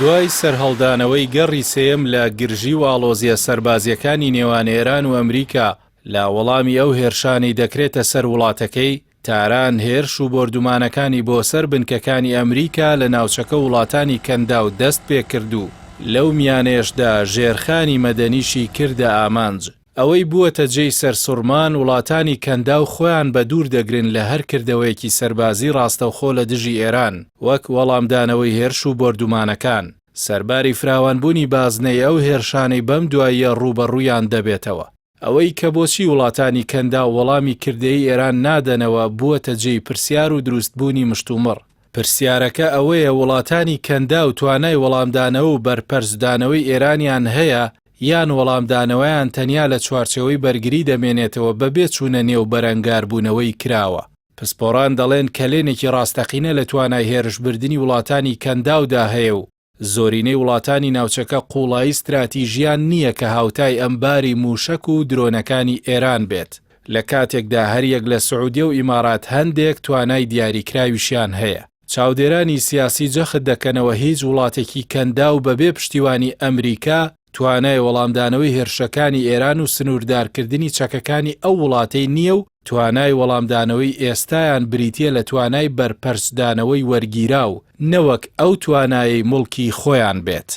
دوای سەرهەڵدانەوەی گەڕی سێیەم لە گرژی و ئاڵۆزیە سەربازیەکانی نێوان ئێران و ئەمریکا لە وەڵامی ئەو هێرشانەی دەکرێتە سەر وڵاتەکەی، تاران هێرش و بۆردومانەکانی بۆ سەر بنکەکانی ئەمریکا لە ناوچەکە وڵاتانی کەندا و دەست پێکرد و لەو میانێشدا ژێرخانی مەدەنیشی کردە ئامانج. ئەوەی بووەتە جێی سەرسوڕمان وڵاتانی کەندا و خۆیان بە دوور دەگرن لە هەر کردەوەیەکی سەربازی ڕاستەوخۆ لە دژی ئێران، وەک وەڵامدانەوەی هێرش و بۆردومانەکان. سەرباری فراوانبوونی بازنەی ئەو هێرشانەی بەم دواییە ڕوبەڕوویان دەبێتەوە. ئەوەی کە بۆچی وڵاتانی کەندا وەڵامی کردەی ئێران نادەنەوە بووەتە جێی پرسیار و دروستبوونی مشتومڕ. پرسیارەکە ئەوەیە وڵاتانی کەندا و توانای وەڵامدانەوە و بەرپەرزدانەوەی ئێرانیان هەیە یان وەڵامدانەوەیان تەنیا لە چوارچەوەی بەرگری دەمێنێتەوە بەبێ چوونە نێو بەرەنگاربوونەوەی کراوە. پسپۆڕان دەڵێن کەلێنێکی ڕاستەقینە لە توانای هێرشبردننی وڵاتانی کەنداودا هەیە و زۆرینەی وڵاتانی ناوچەکە قوڵایی استراتیژیان نییە کە هاوتای ئەمباری موشک و درۆنەکانی ئێران بێت. لە کاتێکدا هەریەک لە سعودیە و ئیمارات هەندێک توانای دیاریکراویشیان هەیە. چاودێرانی سیاسی جەخت دەکەنەوە هیچ وڵاتێکی کەندا و بەبێ پشتیوانی ئەمریکا توانای وەڵامدانەوەی هێرشەکانی ئێران و سنووردارکردنی چەکەکانی ئەو وڵاتەی نییە و توانای وەڵامدانەوەی ئێستایان بریتیە لە توانای بەرپەرسدانەوەی وەرگیرا و نەوەک ئەو توانایی مڵکی خۆیان بێت.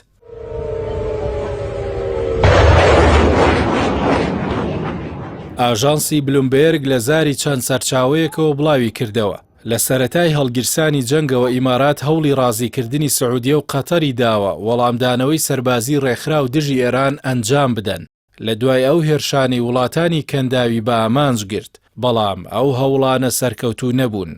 ئاژانسی بلومبێرگ لە زاری چەند سەرچاوەیەکەوە بڵاوی کردەوە لە سەرەتای هەڵگرسانی جەنگەوە ئیمارات هەوڵی ڕازیکردنی سعودیە و قەتەری داوە وەڵامدانەوەی سەربازی ڕێکخرا و دژی ئێران ئەنجام بدەن. لە دوای ئەو هێرشانی وڵاتانی کەنداوی بە ئامانج گرت، بەڵام ئەو هەوڵانە سەرکەوتوو نەبوون.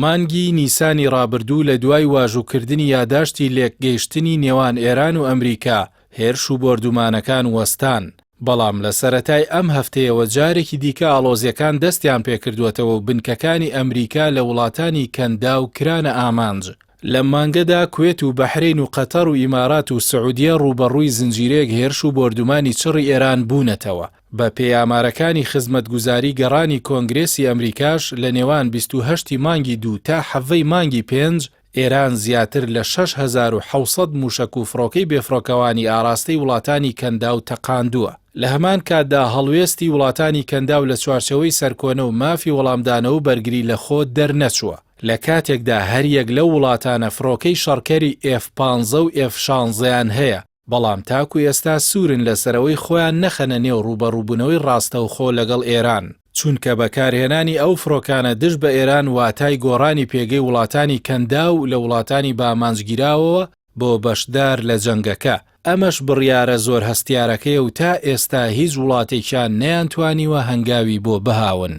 مانگی نیسانی ڕابردوو لە دوای واژووکردنی یاداشتی لێکگەیشتنی نێوان ئێران و ئەمریکا هێرش و بۆردومانەکان وەستان. بەڵام لە سەرەتای ئەم هەفتەیەوە جارێکی دیکە ئاڵۆزیەکان دەستیان پێکردوێتەوە و بنکەکانی ئەمریکا لە وڵاتانی کەندا و کرانە ئامانج. لە مانگەدا کوێت و بەحرین و قەتەر و ئیمارات و سعودیە ڕوبەڕووی زنجیرەیەک هێرش و بۆردومانی چڕی ئێران بوونەتەوە. بە پێیامارەکانی خزمەتگوزاری گەڕانی کۆنگرێسی ئەمریکاش لە نێوان 28 مانگی 2 تا 7 مانگی 5 ئێران زیاتر لە 6,700 موشک و فڕۆکەی بێفڕۆکەوانی ئاراستەی وڵاتانی کەندا و تەقاندووە. لە هەمان کاتدا هەڵوێستی وڵاتانی کەندا و لە چوارچەوەی سەرکۆنە و مافی وەڵامدانەوە و بەرگری لە خۆ دەرنەچووە. لە کاتێکدا هەریەک لەو وڵاتانە فڕۆکەی شەڕکەری F-15 و F-16یان هەیە، بەڵام تاکو ئێستا سوورن لەسەرەوەی خۆیان نەخەنە نێو ڕوبەڕووبوونەوەی ڕاستەوخۆ لەگەڵ ئێران، چونکە بەکارهێنانی ئەو فڕۆکانە دژ بە ئێران واتای گۆڕانی پێگەی وڵاتانی کەندا و لە وڵاتانی بامانجگیراوەوە بۆ بەشدار لە جەنگەکە. ئەمەش بڕیارە زۆر هەستیارەکەیە و تا ئێستا هیچ وڵاتێکیان نەیانتوانیوە هەنگاوی بۆ بهاون.